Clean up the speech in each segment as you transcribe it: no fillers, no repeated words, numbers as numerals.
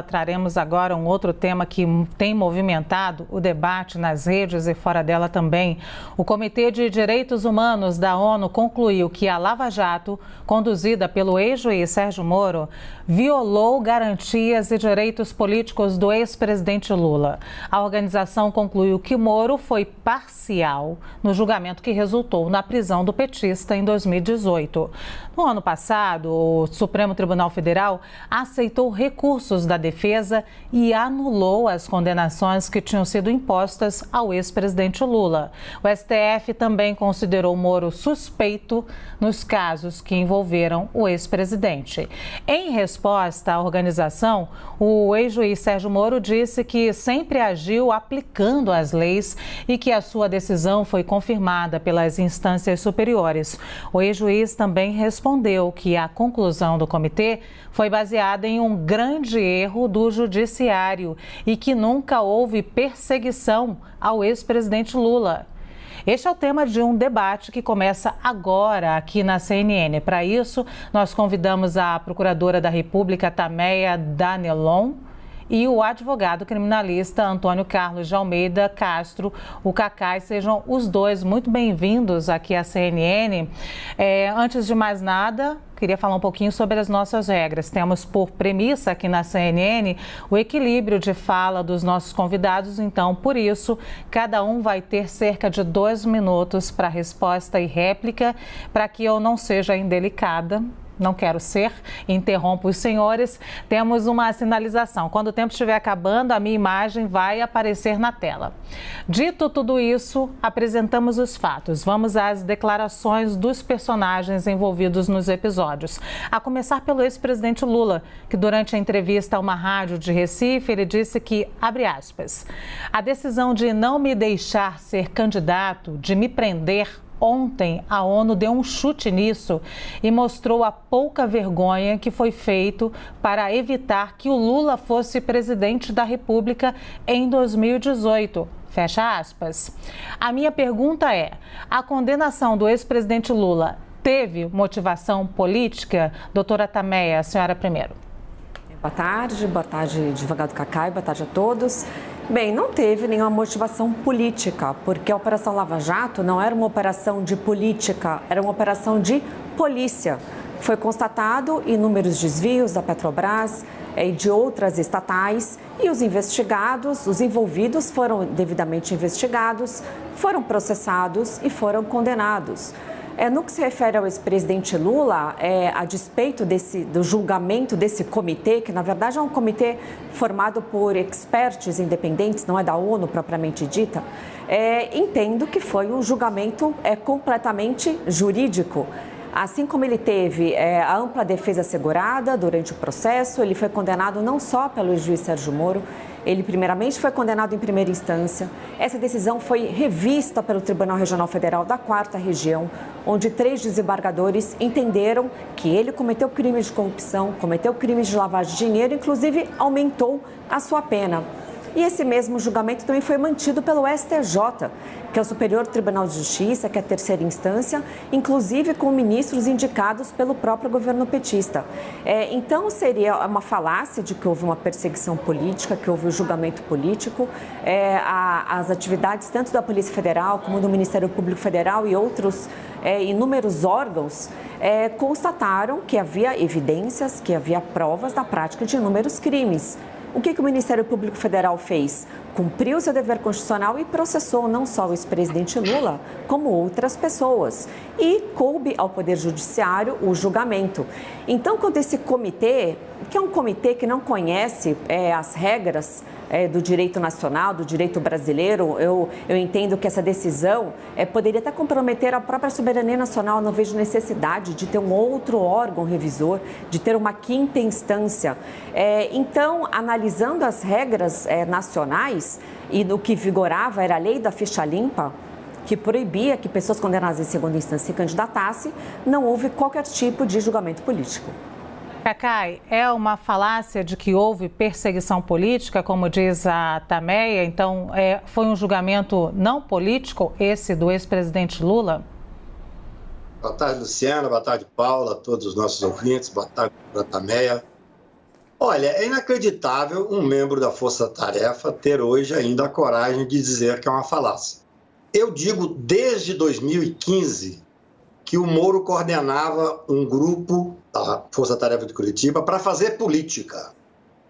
Traremos agora um outro tema que tem movimentado o debate nas redes e fora dela também. O Comitê de Direitos Humanos da ONU concluiu que a Lava Jato, conduzida pelo ex-juiz Sérgio Moro, violou garantias e direitos políticos do ex-presidente Lula. A organização concluiu que Moro foi parcial no julgamento que resultou na prisão do petista em 2018. No ano passado, o Supremo Tribunal Federal aceitou recursos da defesa e anulou as condenações que tinham sido impostas ao ex-presidente Lula. O STF também considerou Moro suspeito nos casos que envolveram o ex-presidente. Em resposta à organização, o ex-juiz Sérgio Moro disse que sempre agiu aplicando as leis e que a sua decisão foi confirmada pelas instâncias superiores. O ex-juiz também respondeu que a conclusão do comitê foi baseada em um grande erro do judiciário e que nunca houve perseguição ao ex-presidente Lula. Este é o tema de um debate que começa agora aqui na CNN. Para isso, nós convidamos a Procuradora da República, Tameia Danelon, e o advogado criminalista Antônio Carlos de Almeida Castro, o Cacai. Sejam os dois muito bem-vindos aqui à CNN. Antes de mais nada, queria falar um pouquinho sobre as nossas regras. Temos por premissa aqui na CNN o equilíbrio de fala dos nossos convidados, então, por isso, cada um vai ter cerca de 2 minutos para resposta e réplica, para que eu não seja indelicada. Não quero ser, interrompo os senhores. Temos uma sinalização. Quando o tempo estiver acabando, a minha imagem vai aparecer na tela. Dito tudo isso, apresentamos os fatos. Vamos às declarações dos personagens envolvidos nos episódios. A começar pelo ex-presidente Lula, que durante a entrevista a uma rádio de Recife, ele disse que, abre aspas, a decisão de não me deixar ser candidato, de me prender, ontem, a ONU deu um chute nisso e mostrou a pouca vergonha que foi feito para evitar que o Lula fosse presidente da República em 2018. Fecha aspas. A minha pergunta é: a condenação do ex-presidente Lula teve motivação política? Doutora Tameia, a senhora primeiro. Boa tarde, advogado Cacai, boa tarde a todos. Bem, não teve nenhuma motivação política, porque a Operação Lava Jato não era uma operação de política, era uma operação de polícia. Foi constatado inúmeros desvios da Petrobras e de outras estatais e os investigados, os envolvidos foram devidamente investigados, foram processados e foram condenados. No que se refere ao ex-presidente Lula, a despeito do julgamento desse comitê, que na verdade é um comitê formado por experts independentes, não é da ONU propriamente dita, entendo que foi um julgamento completamente jurídico. Assim como ele teve a ampla defesa assegurada durante o processo, ele foi condenado não só pelo juiz Sérgio Moro, ele primeiramente foi condenado em primeira instância. Essa decisão foi revista pelo Tribunal Regional Federal da 4ª Região, onde 3 desembargadores entenderam que ele cometeu crimes de corrupção, cometeu crimes de lavagem de dinheiro, inclusive aumentou a sua pena. E esse mesmo julgamento também foi mantido pelo STJ, que é o Superior Tribunal de Justiça, que é a 3ª instância, inclusive com ministros indicados pelo próprio governo petista. Então, seria uma falácia de que houve uma perseguição política, que houve um julgamento político. As atividades tanto da Polícia Federal como do Ministério Público Federal e outros inúmeros órgãos constataram que havia evidências, que havia provas da prática de inúmeros crimes. O que o Ministério Público Federal fez? Cumpriu seu dever constitucional e processou não só o ex-presidente Lula, como outras pessoas. E coube ao Poder Judiciário o julgamento. Então, quando esse comitê, que é um comitê que não conhece as regras do direito nacional, do direito brasileiro, eu entendo que essa decisão poderia até comprometer a própria soberania nacional. Não vejo necessidade de ter um outro órgão revisor, de ter uma 5ª instância. Então, analisando as regras nacionais, e do que vigorava era a lei da ficha limpa, que proibia que pessoas condenadas em segunda instância se candidatassem, não houve qualquer tipo de julgamento político. Cacai, é uma falácia de que houve perseguição política, como diz a Tameia? Então, foi um julgamento não político, esse do ex-presidente Lula? Boa tarde, Luciana. Boa tarde, Paula, a todos os nossos ouvintes. Boa tarde, Tameia. Olha, é inacreditável um membro da Força Tarefa ter hoje ainda a coragem de dizer que é uma falácia. Eu digo desde 2015 que o Moro coordenava um grupo, a Força Tarefa de Curitiba, para fazer política.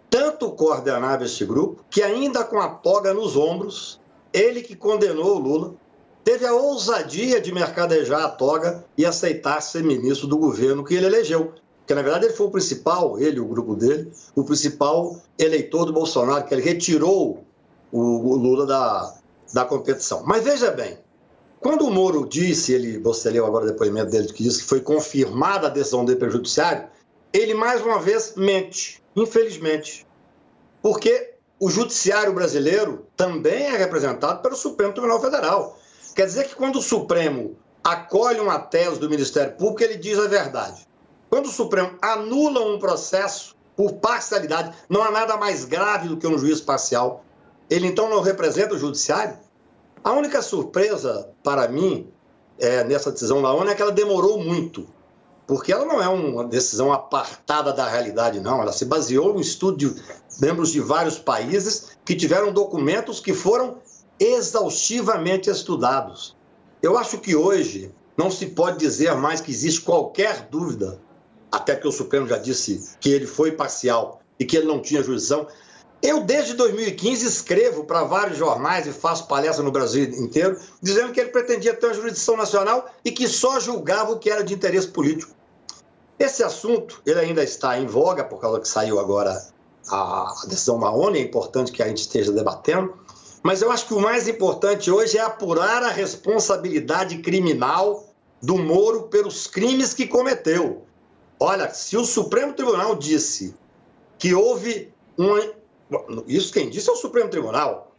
Tanto coordenava este grupo que ainda com a toga nos ombros, ele que condenou o Lula, teve a ousadia de mercadejar a toga e aceitar ser ministro do governo que ele elegeu. Porque, na verdade, ele foi o principal, ele e o grupo dele, o principal eleitor do Bolsonaro, que ele retirou o Lula da competição. Mas veja bem, quando o Moro disse, você leu agora o depoimento dele, que disse que foi confirmada a decisão dele pelo judiciário, ele mais uma vez mente, infelizmente. Porque o judiciário brasileiro também é representado pelo Supremo Tribunal Federal. Quer dizer que quando o Supremo acolhe uma tese do Ministério Público, ele diz a verdade. Quando o Supremo anula um processo por parcialidade, não há nada mais grave do que um juízo parcial. Ele então não representa o judiciário? A única surpresa para mim nessa decisão da ONU é que ela demorou muito. Porque ela não é uma decisão apartada da realidade, não. Ela se baseou no estudo de membros de vários países que tiveram documentos que foram exaustivamente estudados. Eu acho que hoje não se pode dizer mais que existe qualquer dúvida, até que o Supremo já disse que ele foi parcial e que ele não tinha jurisdição. Eu, desde 2015, escrevo para vários jornais e faço palestra no Brasil inteiro, dizendo que ele pretendia ter uma jurisdição nacional e que só julgava o que era de interesse político. Esse assunto, ele ainda está em voga, por causa que saiu agora a decisão da ONU, é importante que a gente esteja debatendo, mas eu acho que o mais importante hoje é apurar a responsabilidade criminal do Moro pelos crimes que cometeu. Olha, se o Supremo Tribunal disse que houve isso quem disse é o Supremo Tribunal,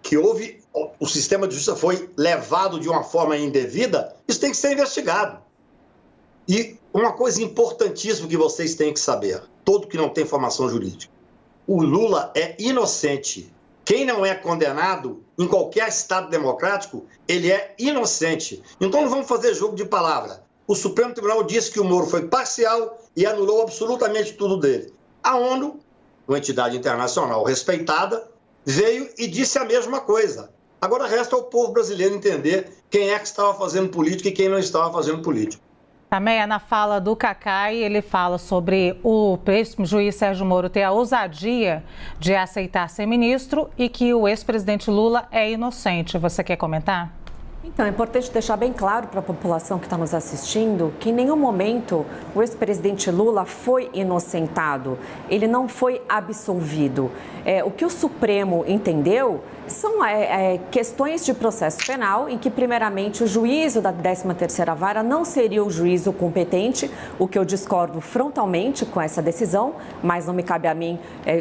que o sistema de justiça foi levado de uma forma indevida, isso tem que ser investigado. E uma coisa importantíssima que vocês têm que saber, todo que não tem formação jurídica, o Lula é inocente. Quem não é condenado em qualquer Estado democrático, ele é inocente. Então não vamos fazer jogo de palavra. O Supremo Tribunal disse que o Moro foi parcial e anulou absolutamente tudo dele. A ONU, uma entidade internacional respeitada, veio e disse a mesma coisa. Agora resta ao povo brasileiro entender quem é que estava fazendo política e quem não estava fazendo política. Também na fala do Cacai, ele fala sobre o juiz Sérgio Moro ter a ousadia de aceitar ser ministro e que o ex-presidente Lula é inocente. Você quer comentar? Então, é importante deixar bem claro para a população que está nos assistindo que em nenhum momento o ex-presidente Lula foi inocentado, ele não foi absolvido. O que o Supremo entendeu são questões de processo penal em que, primeiramente, o juízo da 13ª Vara não seria o juízo competente, o que eu discordo frontalmente com essa decisão, mas não me cabe a mim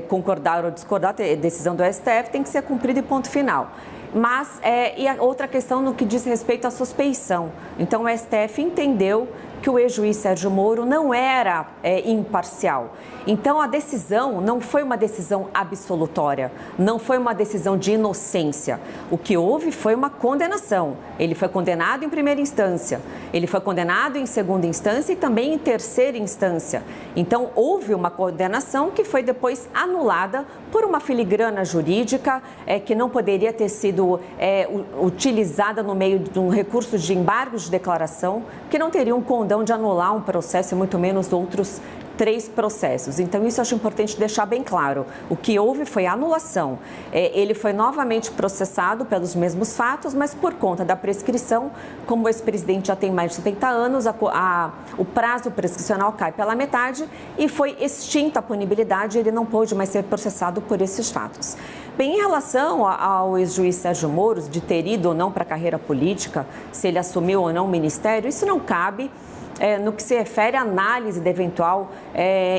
concordar ou discordar, a decisão do STF tem que ser cumprida e ponto final. Mas, e a outra questão no que diz respeito à suspeição. Então, o STF entendeu que o ex-juiz Sérgio Moro não era imparcial. Então, a decisão não foi uma decisão absolutória, não foi uma decisão de inocência. O que houve foi uma condenação. Ele foi condenado em primeira instância, ele foi condenado em segunda instância e também em terceira instância. Então, houve uma condenação que foi depois anulada por uma filigrana jurídica que não poderia ter sido utilizada no meio de um recurso de embargo de declaração, que não teria um condão de anular um processo e muito menos outros 3 processos. Então, isso eu acho importante deixar bem claro. O que houve foi a anulação. Ele foi novamente processado pelos mesmos fatos, mas por conta da prescrição, como o ex-presidente já tem mais de 70 anos, o prazo prescricional cai pela metade e foi extinta a punibilidade, ele não pôde mais ser processado por esses fatos. Bem, em relação ao ex-juiz Sérgio Moro, de ter ido ou não para a carreira política, se ele assumiu ou não o ministério, isso não cabe no que se refere à análise da eventual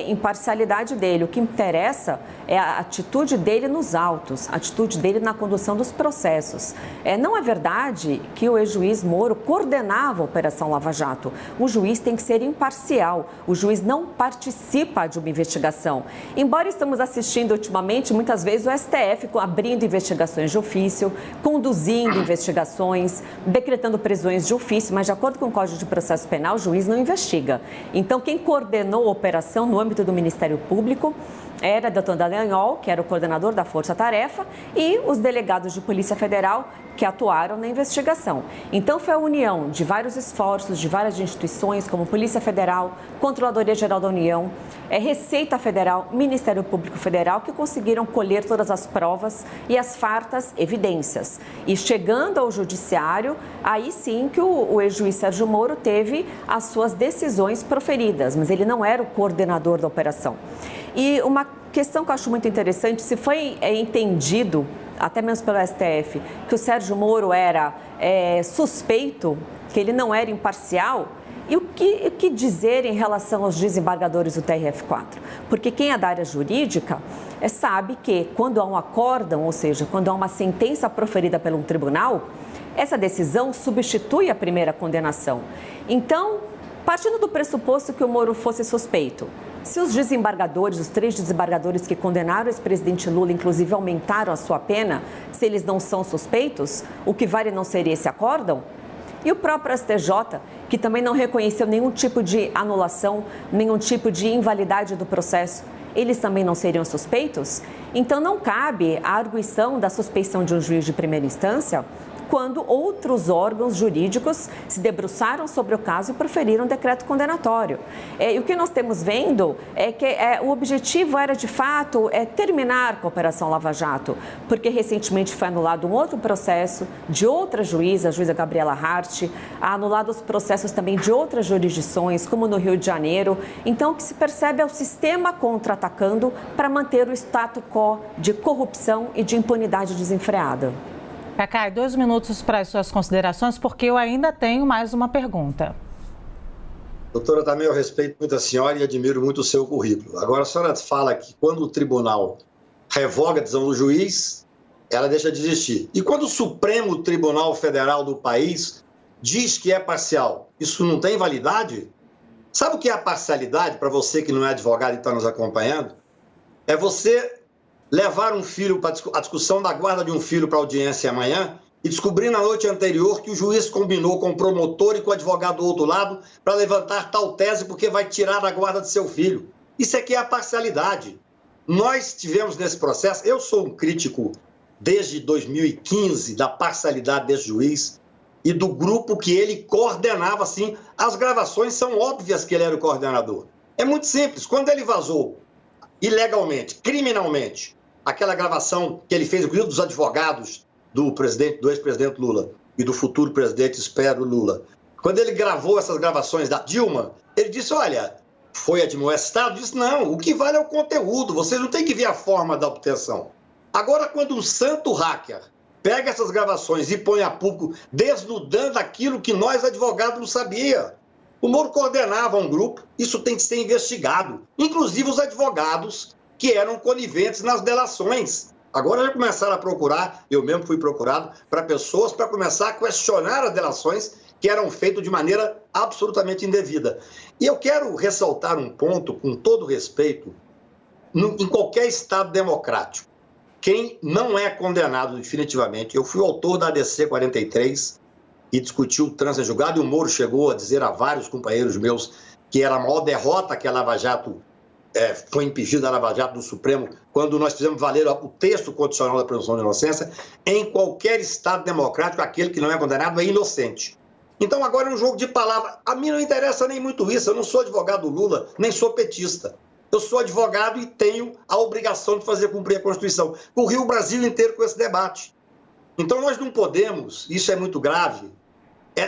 imparcialidade dele. O que interessa é a atitude dele nos autos, a atitude dele na condução dos processos. Não é verdade que o ex-juiz Moro coordenava a Operação Lava Jato. O juiz tem que ser imparcial, o juiz não participa de uma investigação. Embora estamos assistindo ultimamente, muitas vezes, o STF abrindo investigações de ofício, conduzindo investigações, decretando prisões de ofício, mas de acordo com o Código de Processo Penal, o juiz não investiga. Então, quem coordenou a operação no âmbito do Ministério Público era Deltan Dallagnol, que era o coordenador da Força Tarefa, e os delegados de Polícia Federal que atuaram na investigação. Então, foi a união de vários esforços, de várias instituições, como Polícia Federal, Controladoria Geral da União, Receita Federal, Ministério Público Federal, que conseguiram colher todas as provas e as fartas evidências. E chegando ao Judiciário, aí sim que o ex-juiz Sérgio Moro teve as suas decisões proferidas, mas ele não era o coordenador da operação. E uma questão que eu acho muito interessante, se foi entendido, até mesmo pelo STF, que o Sérgio Moro era suspeito, que ele não era imparcial, e o que dizer em relação aos desembargadores do TRF4? Porque quem é da área jurídica sabe que quando há um acórdão, ou seja, quando há uma sentença proferida por um tribunal, essa decisão substitui a primeira condenação. Então, partindo do pressuposto que o Moro fosse suspeito, se os desembargadores, os 3 desembargadores que condenaram o ex-presidente Lula, inclusive aumentaram a sua pena, se eles não são suspeitos, o que vale não seria esse acórdão? E o próprio STJ, que também não reconheceu nenhum tipo de anulação, nenhum tipo de invalidade do processo, eles também não seriam suspeitos? Então não cabe a arguição da suspeição de um juiz de primeira instância quando outros órgãos jurídicos se debruçaram sobre o caso e proferiram um decreto condenatório. E o que nós temos vendo é que o objetivo era, de fato, terminar com a Operação Lava Jato, porque recentemente foi anulado um outro processo de outra juíza, a juíza Gabriela Hart, anulado os processos também de outras jurisdições, como no Rio de Janeiro. Então, o que se percebe é o sistema contra-atacando para manter o status quo de corrupção e de impunidade desenfreada. Cacai, 2 minutos para as suas considerações, porque eu ainda tenho mais uma pergunta. Doutora, também eu respeito muito a senhora e admiro muito o seu currículo. Agora, a senhora fala que quando o tribunal revoga a decisão do juiz, ela deixa de existir. E quando o Supremo Tribunal Federal do país diz que é parcial, isso não tem validade? Sabe o que é a parcialidade, para você que não é advogado e está nos acompanhando? É você levar um filho para a discussão da guarda de um filho para audiência amanhã e descobrir na noite anterior que o juiz combinou com o promotor e com o advogado do outro lado para levantar tal tese porque vai tirar da guarda de seu filho. Isso aqui é a parcialidade. Nós tivemos nesse processo, eu sou um crítico desde 2015 da parcialidade desse juiz e do grupo que ele coordenava, assim. As gravações são óbvias que ele era o coordenador. É muito simples. Quando ele vazou ilegalmente, criminalmente, aquela gravação que ele fez, inclusive dos advogados do ex-presidente Lula e do futuro presidente, espero, Lula. Quando ele gravou essas gravações da Dilma, ele disse, olha, foi admoestado, disse, não, o que vale é o conteúdo, vocês não têm que ver a forma da obtenção. Agora, quando um santo hacker pega essas gravações e põe a público, desnudando aquilo que nós, advogados, não sabia. O Moro coordenava um grupo, isso tem que ser investigado, inclusive os advogados que eram coniventes nas delações. Agora já começaram a procurar, eu mesmo fui procurado, para pessoas para começar a questionar as delações que eram feitas de maneira absolutamente indevida. E eu quero ressaltar um ponto, com todo respeito, em qualquer Estado democrático, quem não é condenado definitivamente, eu fui autor da ADC 43 e discutiu o trânsito em julgado, e o Moro chegou a dizer a vários companheiros meus que era a maior derrota que a Lava Jato foi impedida a Lava Jato do Supremo, quando nós fizemos valer o texto condicional da presunção de inocência. Em qualquer Estado democrático, aquele que não é condenado é inocente. Então agora é um jogo de palavras. A mim não interessa nem muito isso, eu não sou advogado do Lula, nem sou petista. Eu sou advogado e tenho a obrigação de fazer cumprir a Constituição. Corri o Brasil inteiro com esse debate. Então nós não podemos, isso é muito grave,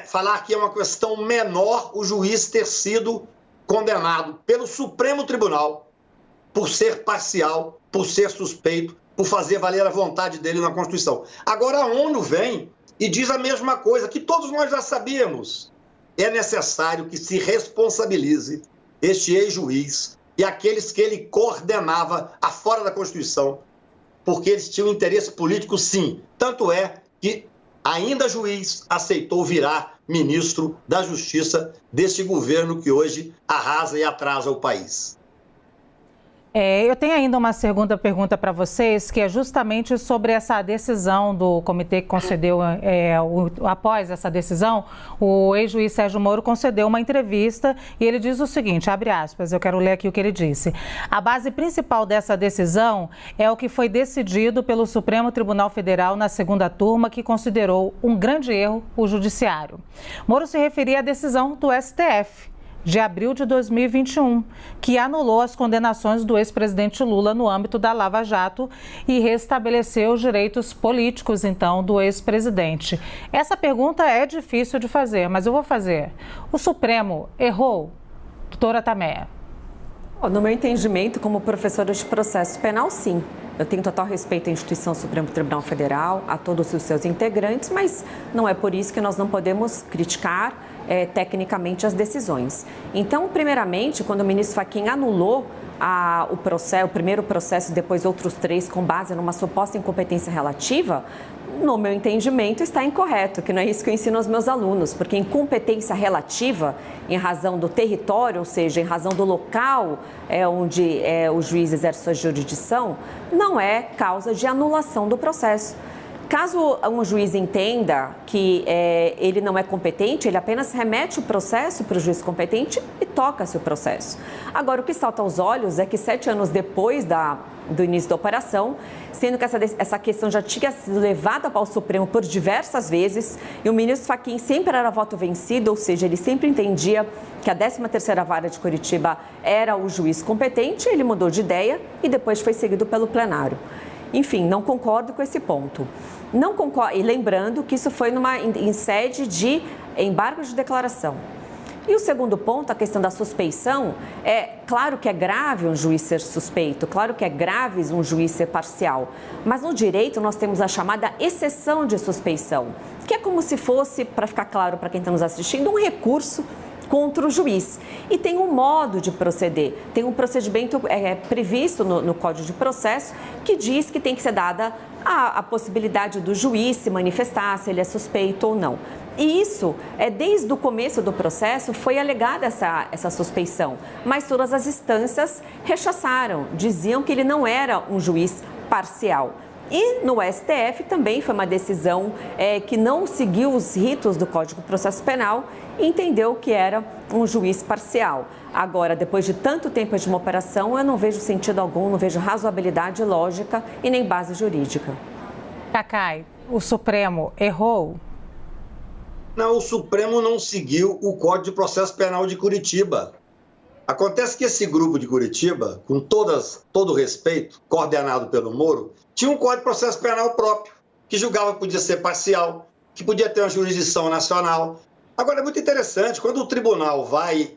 falar que é uma questão menor o juiz ter sido condenado pelo Supremo Tribunal por ser parcial, por ser suspeito, por fazer valer a vontade dele na Constituição. Agora a ONU vem e diz a mesma coisa, que todos nós já sabíamos. É necessário que se responsabilize este ex-juiz e aqueles que ele coordenava afora da Constituição, porque eles tinham interesse político, sim. Tanto é que ainda juiz aceitou virar ministro da Justiça deste governo que hoje arrasa e atrasa o país. Eu tenho ainda uma segunda pergunta para vocês, que é justamente sobre essa decisão do comitê que concedeu, após essa decisão, o ex-juiz Sérgio Moro concedeu uma entrevista e ele diz o seguinte, abre aspas, eu quero ler aqui o que ele disse. A base principal dessa decisão é o que foi decidido pelo Supremo Tribunal Federal na segunda turma, que considerou um grande erro o judiciário. Moro se referia à decisão do STF. De abril de 2021, que anulou as condenações do ex-presidente Lula no âmbito da Lava Jato e restabeleceu os direitos políticos, então, do ex-presidente. Essa pergunta é difícil de fazer, mas eu vou fazer. O Supremo errou? Doutora Tameia. No meu entendimento, como professora de processo penal, sim. Eu tenho total respeito à instituição Supremo Tribunal Federal, a todos os seus integrantes, mas não é por isso que nós não podemos criticar tecnicamente as decisões. Então, primeiramente, quando o ministro Fachin anulou o primeiro processo e depois outros 3 com base numa suposta incompetência relativa, no meu entendimento está incorreto, que não é isso que eu ensino aos meus alunos, porque incompetência relativa, em razão do território, ou seja, em razão do local onde o juiz exerce sua jurisdição, não é causa de anulação do processo. Caso um juiz entenda que ele não é competente, ele apenas remete o processo para o juiz competente e toca-se o processo. Agora, o que salta aos olhos é que 7 anos depois do início da operação, sendo que essa questão já tinha sido levada para o Supremo por diversas vezes, e o ministro Fachin sempre era voto vencido, ou seja, ele sempre entendia que a 13ª Vara de Curitiba era o juiz competente, ele mudou de ideia e depois foi seguido pelo plenário. Enfim, não concordo com esse ponto. Não concordo, e lembrando que isso foi em sede de embargo de declaração. E o segundo ponto, a questão da suspeição, claro que é grave um juiz ser suspeito, claro que é grave um juiz ser parcial, mas no direito nós temos a chamada exceção de suspeição, que é como se fosse, para ficar claro para quem está nos assistindo, um recurso contra o juiz. E tem um modo de proceder, tem um procedimento previsto no Código de Processo que diz que tem que ser dada a possibilidade do juiz se manifestar, se ele é suspeito ou não. E isso, desde o começo do processo, foi alegada essa suspeição, mas todas as instâncias rechaçaram, diziam que ele não era um juiz parcial. E no STF também foi uma decisão que não seguiu os ritos do Código de Processo Penal e entendeu que era um juiz parcial. Agora, depois de tanto tempo de uma operação, eu não vejo sentido algum, não vejo razoabilidade lógica e nem base jurídica. Cacai, o Supremo errou? Não, o Supremo não seguiu o Código de Processo Penal de Curitiba. Acontece que esse grupo de Curitiba, com todo o respeito, coordenado pelo Moro, tinha um Código de Processo Penal próprio, que julgava que podia ser parcial, que podia ter uma jurisdição nacional. Agora, é muito interessante, quando o tribunal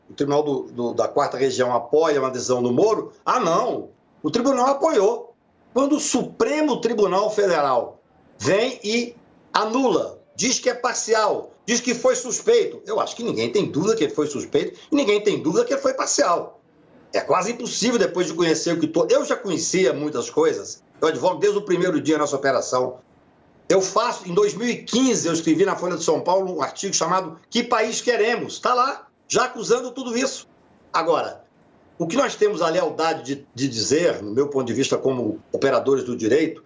o tribunal da 4ª Região apoia uma decisão do Moro, não, o tribunal apoiou. Quando o Supremo Tribunal Federal vem e anula, diz que é parcial, diz que foi suspeito, eu acho que ninguém tem dúvida que ele foi suspeito e ninguém tem dúvida que ele foi parcial. É quase impossível, depois de conhecer o que eu já conhecia muitas coisas, eu advogo desde o primeiro dia nessa operação. Em 2015, eu escrevi na Folha de São Paulo um artigo chamado Que País Queremos? Está lá, já acusando tudo isso. Agora, o que nós temos a lealdade de dizer, no meu ponto de vista como operadores do direito,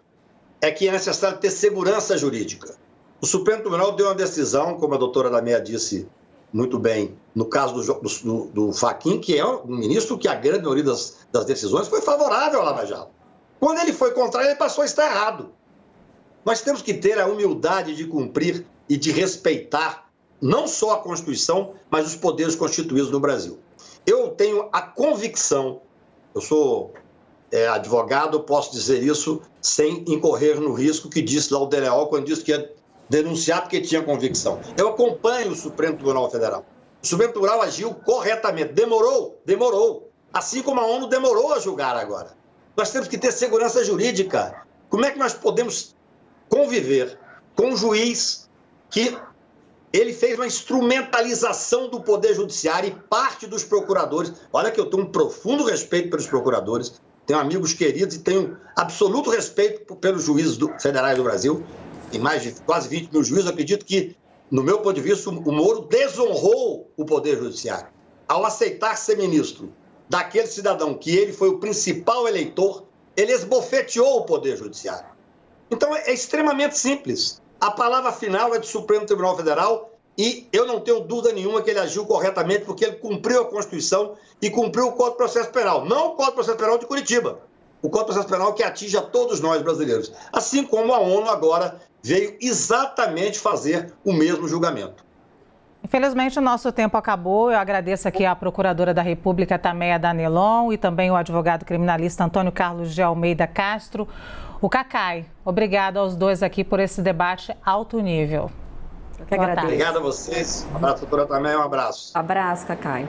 é que é necessário ter segurança jurídica. O Supremo Tribunal deu uma decisão, como a doutora Tameia disse muito bem, no caso do Fachin, que é um ministro que a grande maioria das decisões foi favorável ao Lava Jato. Quando ele foi contrário, ele passou a estar errado. Nós temos que ter a humildade de cumprir e de respeitar não só a Constituição, mas os poderes constituídos no Brasil. Eu tenho a convicção, eu sou advogado, posso dizer isso sem incorrer no risco que disse lá o Deleol quando disse que ia denunciar porque tinha convicção. Eu acompanho o Supremo Tribunal Federal. O Supremo Tribunal agiu corretamente. Demorou. Assim como a ONU demorou a julgar agora. Nós temos que ter segurança jurídica. Como é que nós podemos conviver com um juiz que ele fez uma instrumentalização do Poder Judiciário e parte dos procuradores? Olha que eu tenho um profundo respeito pelos procuradores, tenho amigos queridos e tenho absoluto respeito pelos juízes federais do Brasil. Tem mais de quase 20 mil juízes. Acredito que, no meu ponto de vista, o Moro desonrou o Poder Judiciário ao aceitar ser ministro daquele cidadão que ele foi o principal eleitor, ele esbofeteou o Poder Judiciário. Então, é extremamente simples. A palavra final é do Supremo Tribunal Federal e eu não tenho dúvida nenhuma que ele agiu corretamente porque ele cumpriu a Constituição e cumpriu o Código de Processo Penal. Não o Código de Processo Penal de Curitiba, o Código de Processo Penal que atinge a todos nós brasileiros. Assim como a ONU agora veio exatamente fazer o mesmo julgamento. Infelizmente, o nosso tempo acabou. Eu agradeço aqui à Procuradora da República, Tameia Danelon, e também o advogado criminalista Antônio Carlos de Almeida Castro. O Cacai, obrigado aos dois aqui por esse debate alto nível. Eu que agradeço. Obrigado a vocês. Um abraço, doutora Tameia, um abraço. Abraço, Cacai.